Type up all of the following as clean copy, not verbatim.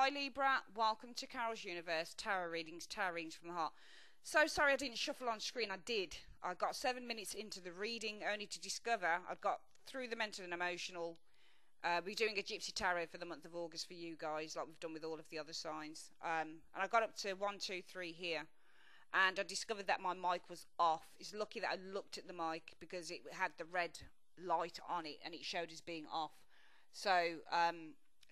Hi Libra, welcome to Carol's Universe, Tarot readings from the heart. So sorry I didn't shuffle on screen, I did. I got 7 minutes into the reading only to discover I'd got through the mental and emotional. We're doing a Gypsy Tarot for the month of August for you guys, like we've done with all of the other signs. And I got up to 1, 2, 3 here. And I discovered that my mic was off. It's lucky that I looked at the mic because it had the red light on it and it showed as being off. So,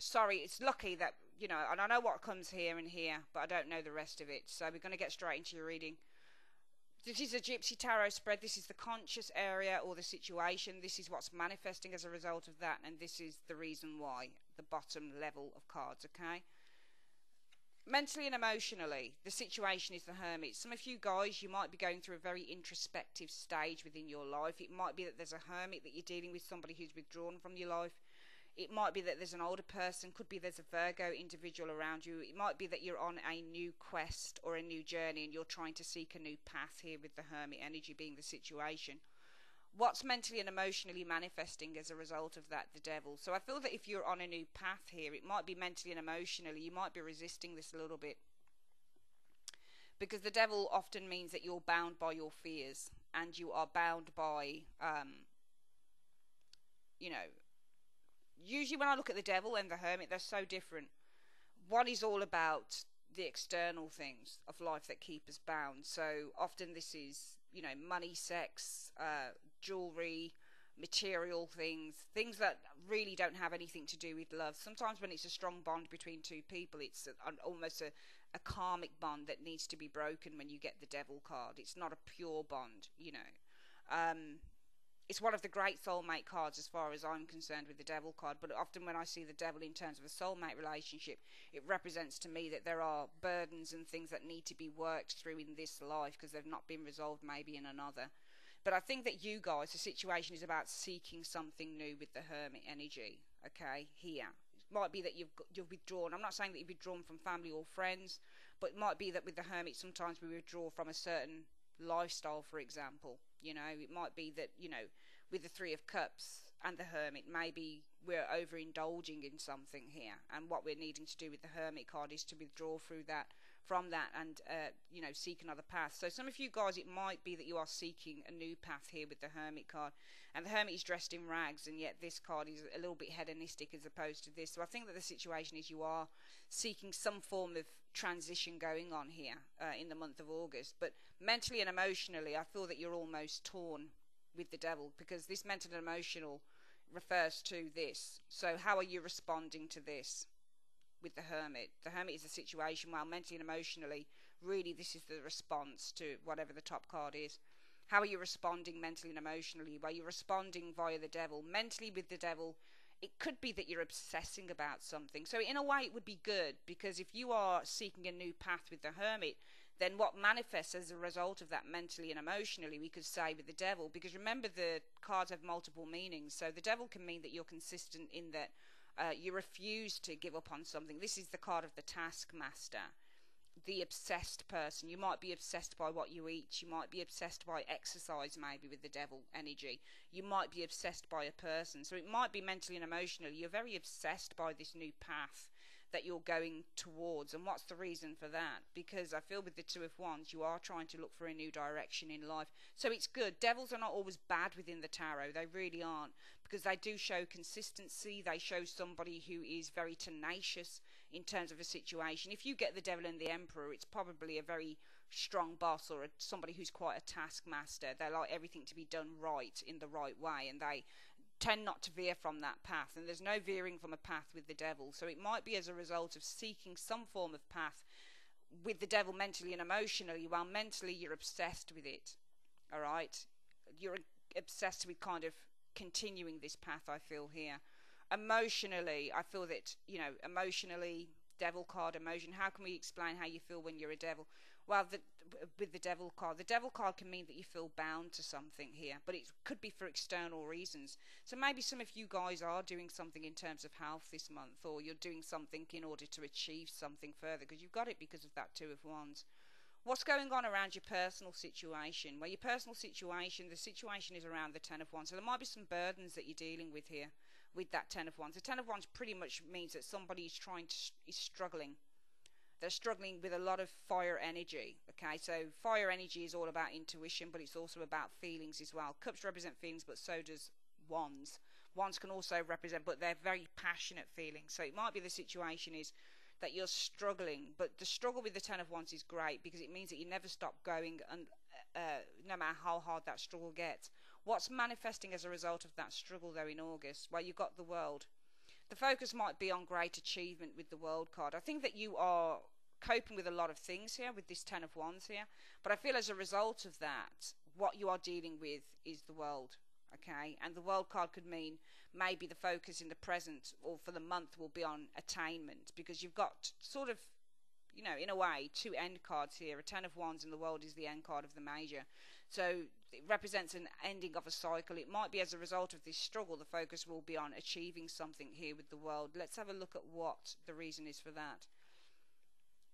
sorry, it's lucky that, you know, and I know what comes here and here, but I don't know the rest of it. So we're going to get straight into your reading. This is a Gypsy Tarot spread. This is the conscious area or the situation. This is what's manifesting as a result of that. And this is the reason why, the bottom level of cards, okay? Mentally and emotionally, the situation is the Hermit. Some of you guys, you might be going through a very introspective stage within your life. It might be that there's a Hermit, that you're dealing with somebody who's withdrawn from your life. It might be that there's an older person, could be there's a Virgo individual around you. It might be that you're on a new quest or a new journey and you're trying to seek a new path here with the Hermit energy being the situation. What's mentally and emotionally manifesting as a result of that? The Devil. So I feel that if you're on a new path here, it might be mentally and emotionally, you might be resisting this a little bit. Because the Devil often means that you're bound by your fears and you are bound by, you know, usually when I look at the Devil and the Hermit, they're so different. One is all about the external things of life that keep us bound. So often this is, you know, money, sex, jewelry, material things that really don't have anything to do with love. Sometimes when it's a strong bond between two people, it's almost a karmic bond that needs to be broken when you get the Devil card. It's not a pure bond, you know. It's one of the great soulmate cards as far as I'm concerned with the Devil card, but often when I see the Devil in terms of a soulmate relationship, it represents to me that there are burdens and things that need to be worked through in this life because they've not been resolved maybe in another. But I think that you guys, the situation is about seeking something new with the Hermit energy, okay, here. It might be that you've withdrawn. I'm not saying that you've withdrawn from family or friends, but it might be that with the Hermit sometimes we withdraw from a certain lifestyle, for example. You know, it might be that, you know, with the Three of Cups and the Hermit, maybe we're overindulging in something here, and what we're needing to do with the Hermit card is to withdraw from that and you know, seek another path. So some of you guys, it might be that you are seeking a new path here with the Hermit card, and the Hermit is dressed in rags, and yet this card is a little bit hedonistic as opposed to this. So I think that the situation is you are seeking some form of transition going on here in the month of August, but mentally and emotionally I feel that you're almost torn with the Devil, because this mental and emotional refers to this. So how are you responding to this with the Hermit? The Hermit is a situation, while mentally and emotionally, really this is the response to whatever the top card is. How are you responding mentally and emotionally? Well, you're responding via the Devil. Mentally with the Devil, it could be that you're obsessing about something. So in a way it would be good, because if you are seeking a new path with the Hermit, then what manifests as a result of that mentally and emotionally, we could say with the Devil, because remember the cards have multiple meanings. So the Devil can mean that you're consistent in that you refuse to give up on something. This is the card of the taskmaster, the obsessed person. You might be obsessed by what you eat. You might be obsessed by exercise, maybe with the Devil energy. You might be obsessed by a person. So it might be mentally and emotionally you're very obsessed by this new path that you're going towards. And what's the reason for that? Because I feel with the Two of Wands, you are trying to look for a new direction in life. So it's good. Devils are not always bad within the tarot. They really aren't, because they do show consistency. They show somebody who is very tenacious in terms of a situation. If you get the Devil and the Emperor, it's probably a very strong boss or somebody who's quite a taskmaster. They like everything to be done right, in the right way, and they tend not to veer from that path, and there's no veering from a path with the Devil. So it might be as a result of seeking some form of path with the Devil mentally and emotionally, while mentally you're obsessed with it. All right, you're obsessed with kind of continuing this path, I feel here. Emotionally, I feel that, you know, emotionally, Devil card, emotion, how can we explain how you feel when you're a Devil? Well, with the Devil card can mean that you feel bound to something here, but it could be for external reasons. So maybe some of you guys are doing something in terms of health this month, or you're doing something in order to achieve something further, because you've got it because of that Two of Wands. What's going on around your personal situation? Well, your personal situation, the situation is around the Ten of Wands. So there might be some burdens that you're dealing with here. with that Ten of Wands. The Ten of Wands pretty much means that somebody is is struggling. They're struggling with a lot of fire energy. Okay, so fire energy is all about intuition, but it's also about feelings as well. Cups represent feelings, but so does Wands. Wands can also represent, but they're very passionate feelings. So it might be the situation is that you're struggling, but the struggle with the Ten of Wands is great because it means that you never stop going, and no matter how hard that struggle gets. What's manifesting as a result of that struggle though in August? Well, you've got the World. The focus might be on great achievement with the World card. I think that you are coping with a lot of things here with this Ten of Wands here, but I feel as a result of that, what you are dealing with is the World. Okay, and the World card could mean maybe the focus in the present or for the month will be on attainment, because you've got sort of, you know, in a way, two end cards here. A Ten of Wands and the World is the end card of the major. So it represents an ending of a cycle. It might be as a result of this struggle, the focus will be on achieving something here with the World. Let's have a look at what the reason is for that.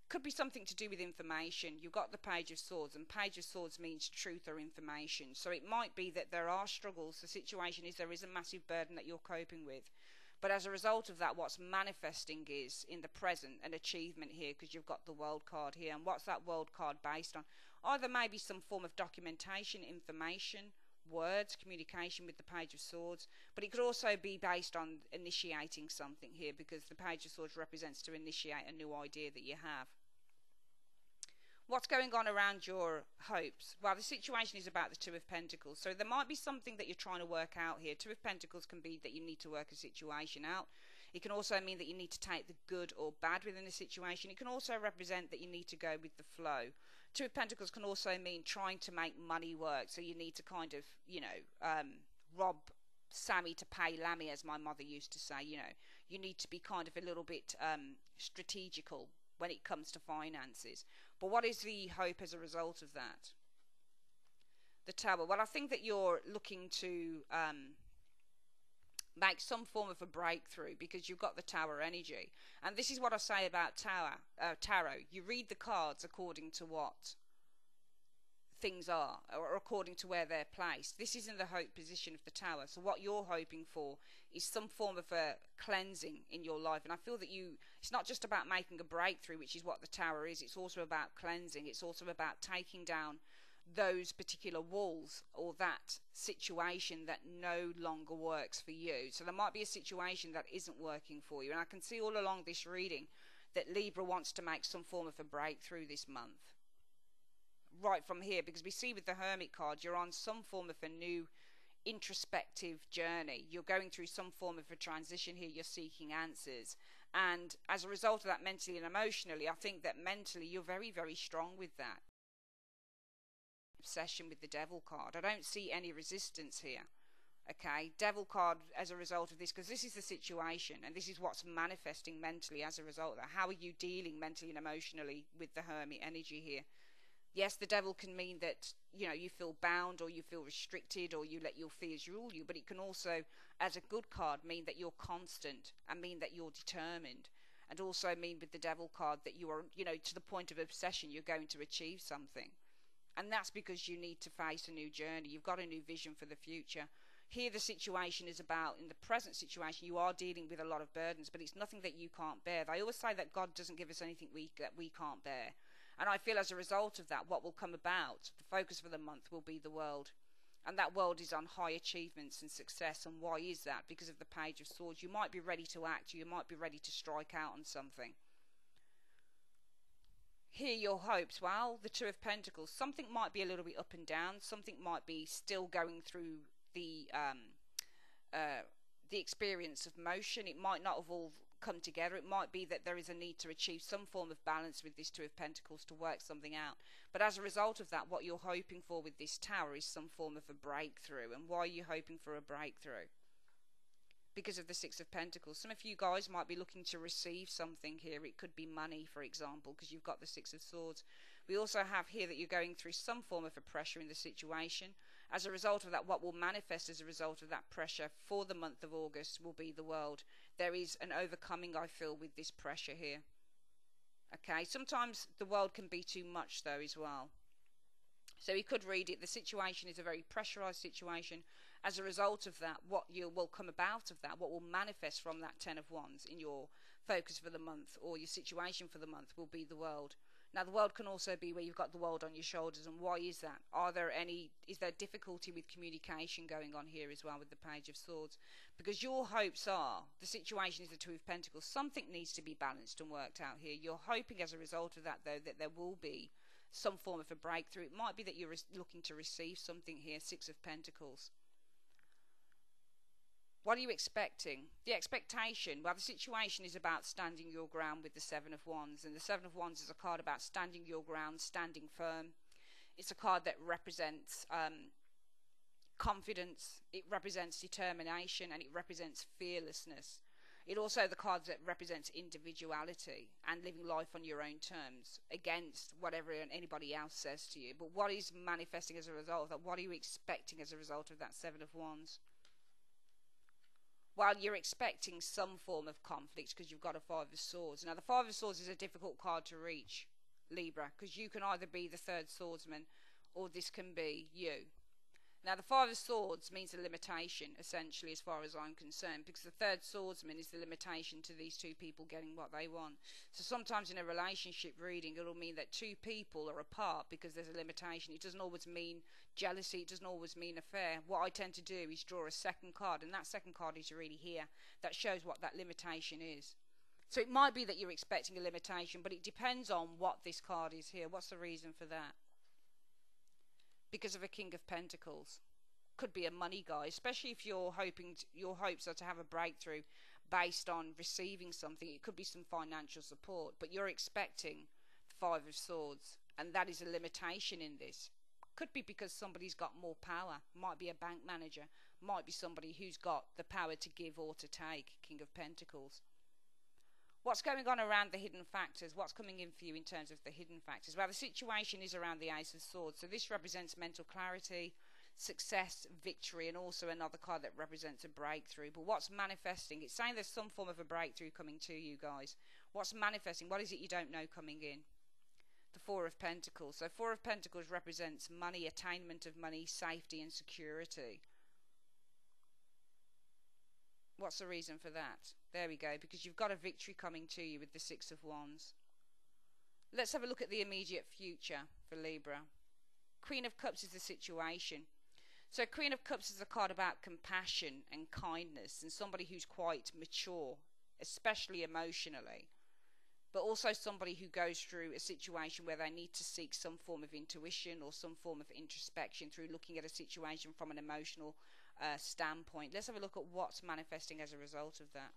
Could be something to do with information. You've got the Page of Swords, and Page of Swords means truth or information. So it might be that there are struggles. The situation is there is a massive burden that you're coping with. But as a result of that, what's manifesting is in the present an achievement here, because you've got the World card here. And what's that World card based on? Either maybe some form of documentation, information, words, communication with the Page of Swords, but it could also be based on initiating something here, because the Page of Swords represents to initiate a new idea that you have. What's going on around your hopes? Well, the situation is about the Two of Pentacles, so there might be something that you're trying to work out here. Two of Pentacles can be that you need to work a situation out. It can also mean that you need to take the good or bad within the situation. It can also represent that you need to go with the flow. Two of Pentacles can also mean trying to make money work, so you need to kind of, you know, rob Sammy to pay Lammy, as my mother used to say. You know, you need to be kind of a little bit strategical when it comes to finances. But what is the hope as a result of that? The Tower. Well, I think that you're looking to make some form of a breakthrough, because you've got the Tower energy. And this is what I say about tarot. You read the cards according to what things are, or according to where they're placed. This is in the hope position of the Tower. So what you're hoping for is some form of a cleansing in your life. And I feel that it's not just about making a breakthrough, which is what the Tower is. It's also about cleansing. It's also about taking down those particular walls or that situation that no longer works for you. So there might be a situation that isn't working for you. And I can see all along this reading that Libra wants to make some form of a breakthrough this month. Right from here, because we see with the Hermit card, you're on some form of a new introspective journey. You're going through some form of a transition here. You're seeking answers. And as a result of that, mentally and emotionally, I think that mentally you're very, very strong with that. Obsession with the Devil card. I don't see any resistance here. Okay, Devil card as a result of this, because this is the situation and this is what's manifesting mentally as a result of that. How are you dealing mentally and emotionally with the Hermit energy here? Yes, the Devil can mean that, you know, you feel bound or you feel restricted or you let your fears rule you, but it can also, as a good card, mean that you're constant and mean that you're determined, and also mean with the Devil card that you are, you know, to the point of obsession, you're going to achieve something. And that's because you need to face a new journey. You've got a new vision for the future. Here the situation is about, in the present situation, you are dealing with a lot of burdens, but it's nothing that you can't bear. They always say that God doesn't give us anything that we can't bear. And I feel as a result of that, what will come about, the focus for the month will be the World. And that World is on high achievements and success. And why is that? Because of the Page of Swords. You might be ready to act. You might be ready to strike out on something. Here your hopes. Well, the Two of Pentacles. Something might be a little bit up and down. Something might be still going through the experience of motion. It might not have all come together. It might be that there is a need to achieve some form of balance with this Two of Pentacles to work something out. But as a result of that, what you're hoping for with this Tower is some form of a breakthrough. And why are you hoping for a breakthrough? Because of the Six of Pentacles. Some of you guys might be looking to receive something here. It could be money, for example, because you've got the Six of Swords. We also have here that you're going through some form of a pressure in the situation. As a result of that, what will manifest as a result of that pressure for the month of August will be the World. There is an overcoming, I feel, with this pressure here. Okay, sometimes the World can be too much though as well. So you could read it. The situation is a very pressurized situation. as a result of that, what you will come about of that, what will manifest from that 10 of Wands in your focus for the month or your situation for the month will be the world. Now, the world can also be where you've got the world on your shoulders. And why is that? Is there difficulty with communication going on here as well with the Page of Swords? Because your hopes are, the situation is the Two of Pentacles. Something needs to be balanced and worked out here. You're hoping as a result of that, though, that there will be some form of a breakthrough. It might be that you're looking to receive something here, Six of Pentacles. What are you expecting? The expectation, well, the situation is about standing your ground with the Seven of Wands. And the Seven of Wands is a card about standing your ground, standing firm. It's a card that represents confidence. It represents determination, and it represents fearlessness. It also the cards that represents individuality and living life on your own terms against whatever anybody else says to you. But what is manifesting as a result of that? What are you expecting as a result of that Seven of Wands? Well, you're expecting some form of conflict because you've got a Five of Swords. Now, the Five of Swords is a difficult card to reach, Libra, because you can either be the third swordsman or this can be you. Now, the Five of Swords means a limitation, essentially, as far as I'm concerned, because the third swordsman is the limitation to these two people getting what they want. So sometimes in a relationship reading, it'll mean that two people are apart because there's a limitation. It doesn't always mean jealousy. It doesn't always mean affair. What I tend to do is draw a second card, and that second card is really here. That shows what that limitation is. So it might be that you're expecting a limitation, but it depends on what this card is here. What's the reason for that? Because of a King of Pentacles. Could be a money guy, especially if you're hoping your hopes are to have a breakthrough based on receiving something. It could be some financial support, but you're expecting the Five of Swords, and that is a limitation in this. Could be because somebody's got more power. Might be a bank manager. Might be somebody who's got the power to give or to take. King of Pentacles. What's going on around the hidden factors? What's coming in for you in terms of the hidden factors? Well, the situation is around the Ace of Swords. So this represents mental clarity, success, victory, and also another card that represents a breakthrough. But what's manifesting? It's saying there's some form of a breakthrough coming to you guys. What's manifesting? What is it you don't know coming in? The Four of Pentacles. So Four of Pentacles represents money, attainment of money, safety, and security. What's the reason for that? There we go, because you've got a victory coming to you with the Six of Wands. Let's have a look at the immediate future for Libra. Queen of Cups is the situation. So Queen of Cups is a card about compassion and kindness and somebody who's quite mature, especially emotionally, but also somebody who goes through a situation where they need to seek some form of intuition or some form of introspection through looking at a situation from an emotional standpoint. Let's have a look at what's manifesting as a result of that.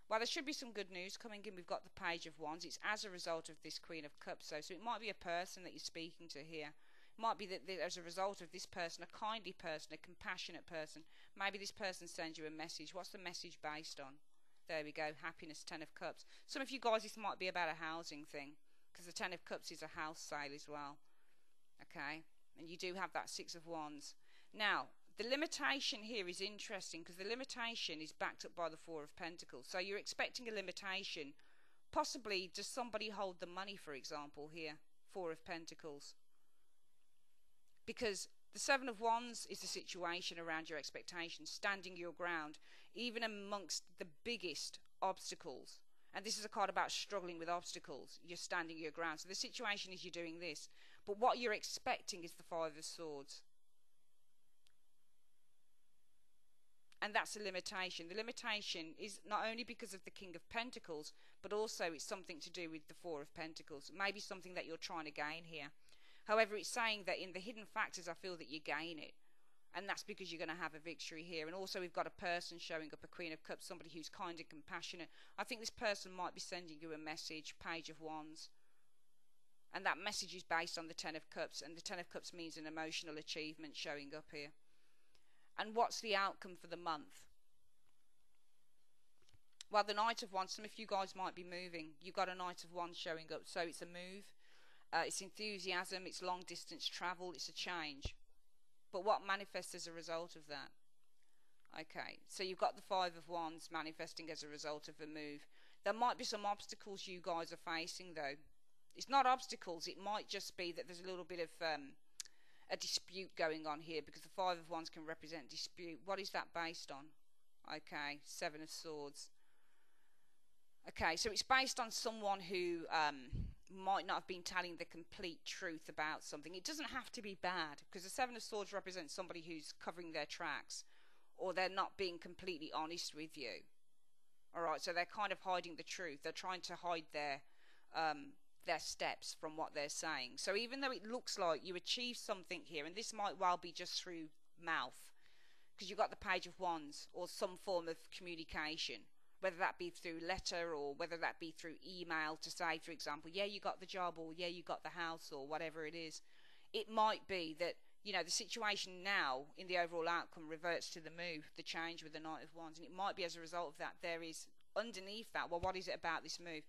Well, there should be some good news coming in. We've got the Page of Wands. It's as a result of this Queen of Cups. So it might be a person that you're speaking to here. It might be that as a result of this person, a kindly person, a compassionate person, maybe this person sends you a message. What's the message based on? There we go. Happiness, Ten of Cups. Some of you guys, this might be about a housing thing, because the Ten of Cups is a house sale as well. Okay? And you do have that Six of Wands. Now, the limitation here is interesting because the limitation is backed up by the Four of Pentacles. So you're expecting a limitation. Possibly, does somebody hold the money, for example, here? Four of Pentacles. Because the Seven of Wands is the situation around your expectations, standing your ground, even amongst the biggest obstacles. And this is a card about struggling with obstacles. You're standing your ground. So the situation is you're doing this. But what you're expecting is the Five of Swords. And that's a limitation. The limitation is not only because of the King of Pentacles, but also it's something to do with the Four of Pentacles. Maybe something that you're trying to gain here. However, it's saying that in the hidden factors, I feel that you gain it. And that's because you're going to have a victory here. And also we've got a person showing up, a Queen of Cups, somebody who's kind and compassionate. I think this person might be sending you a message, Page of Wands. And that message is based on the Ten of Cups. And the Ten of Cups means an emotional achievement showing up here. And what's the outcome for the month? Well, the Knight of Wands, some of you guys might be moving. You've got a Knight of Wands showing up. So it's a move. It's enthusiasm. It's long distance travel. It's a change. But what manifests as a result of that? Okay, so you've got the Five of Wands manifesting as a result of a move. There might be some obstacles you guys are facing, though. It's not obstacles. It might just be that there's a little bit of a dispute going on here, because the Five of Wands can represent dispute. What is that based on? Okay, Seven of Swords. Okay, so it's based on someone who might not have been telling the complete truth about something. It doesn't have to be bad, because the Seven of Swords represents somebody who's covering their tracks, or they're not being completely honest with you. Alright, so they're kind of hiding the truth. They're trying to hide their steps from what they're saying. So even though it looks like you achieve something here, and this might well be just through mouth, because you've got the Page of Wands, or some form of communication, whether that be through letter, or whether that be through email to say, for example, yeah, you got the job, or yeah, you got the house, or whatever it is. It might be that, you know, the situation now in the overall outcome reverts to the move, the change with the Knight of Wands, and it might be as a result of that there is underneath that, well, what is it about this move?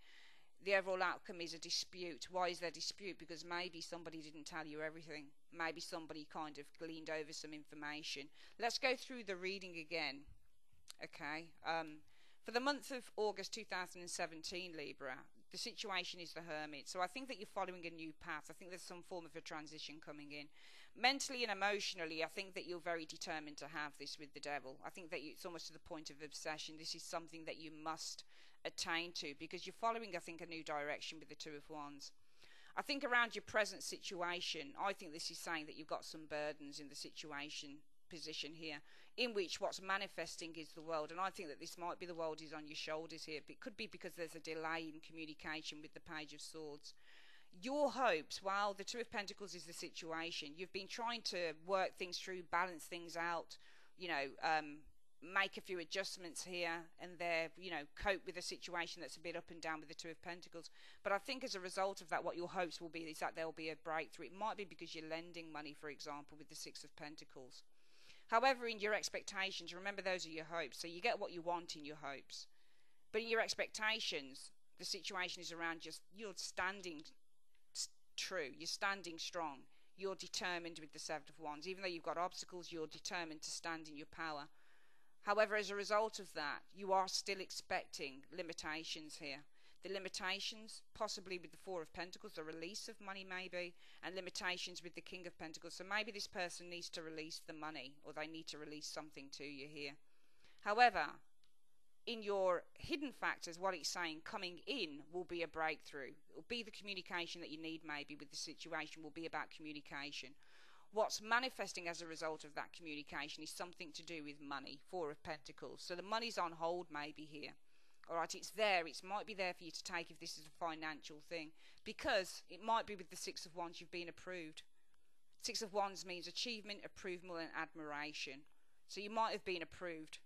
The overall outcome is a dispute. Why is there dispute? Because maybe somebody didn't tell you everything. Maybe somebody kind of gleaned over some information. Let's go through the reading again. Okay. For the month of August 2017, Libra, the situation is the Hermit. So I think that you're following a new path. I think there's some form of a transition coming in. Mentally and emotionally, I think that you're very determined to have this with the Devil. I think that it's almost to the point of obsession. This is something that you must attain to, because you're following, I think, a new direction with the Two of Wands. I think around your present situation, I think this is saying that you've got some burdens in the situation position here, in which what's manifesting is the world, and I think that this might be the world is on your shoulders here. But it could be because there's a delay in communication with the Page of Swords. Your hopes, while the Two of Pentacles is the situation, you've been trying to work things through, balance things out, you know, make a few adjustments here and there, you know, cope with a situation that's a bit up and down with the Two of Pentacles. But I think as a result of that, what your hopes will be is that there'll be a breakthrough. It might be because you're lending money, for example, with the Six of Pentacles. However, in your expectations, remember those are your hopes. So you get what you want in your hopes. But in your expectations, the situation is around just you're standing true. You're standing strong. You're determined with the Seven of Wands. Even though you've got obstacles, you're determined to stand in your power. However, as a result of that, you are still expecting limitations here. The limitations, possibly with the Four of Pentacles, the release of money maybe, and limitations with the King of Pentacles. So maybe this person needs to release the money, or they need to release something to you here. However, in your hidden factors, what it's saying coming in will be a breakthrough. It will be the communication that you need maybe with the situation, will be about communication. What's manifesting as a result of that communication is something to do with money, Four of Pentacles. So the money's on hold maybe here. Alright, it's there. It might be there for you to take if this is a financial thing. Because it might be with the Six of Wands you've been approved. Six of Wands means achievement, approval and admiration. So you might have been approved.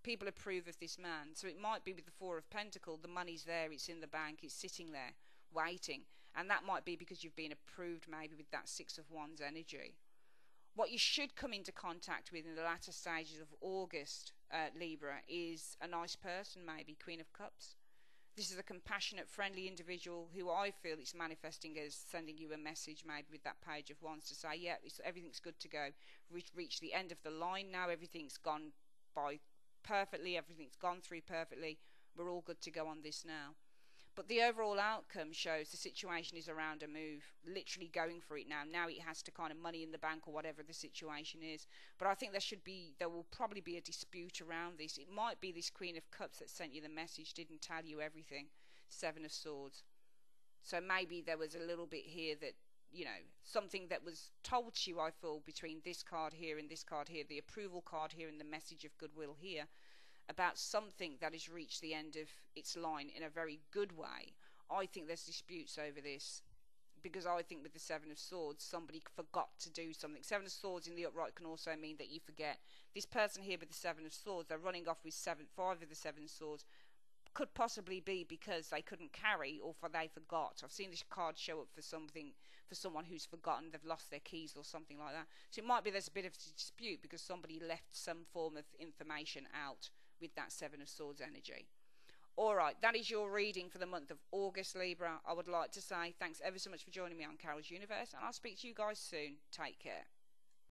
People approve of this man. So it might be with the Four of Pentacles. The money's there. It's in the bank. It's sitting there waiting. And that might be because you've been approved maybe with that Six of Wands energy. What you should come into contact with in the latter stages of August, Libra, is a nice person maybe, Queen of Cups. This is a compassionate, friendly individual who I feel it's manifesting as sending you a message maybe with that Page of Wands to say, yeah, everything's good to go. We've reached the end of the line now. Everything's gone by perfectly. Everything's gone through perfectly. We're all good to go on this now. But the overall outcome shows the situation is around a move, literally going for it now. Now it has to kind of money in the bank or whatever the situation is. But I think there will probably be a dispute around this. It might be this Queen of Cups that sent you the message didn't tell you everything. Seven of Swords. So maybe there was a little bit here that, you know, something that was told to you, I feel, between this card here and this card here, the approval card here and the message of goodwill here, about something that has reached the end of its line in a very good way. I think there's disputes over this, because I think with the Seven of Swords, somebody forgot to do something. Seven of Swords in the upright can also mean that you forget. This person here with the Seven of Swords, they're running off with five of the Seven Swords, could possibly be because they couldn't carry or for they forgot. I've seen this card show up for something, for someone who's forgotten, they've lost their keys or something like that. So it might be there's a bit of a dispute because somebody left some form of information out with that Seven of Swords energy. Alright, that is your reading for the month of August, Libra. I would like to say thanks ever so much for joining me on Carol's Universe, and I'll speak to you guys soon. Take care.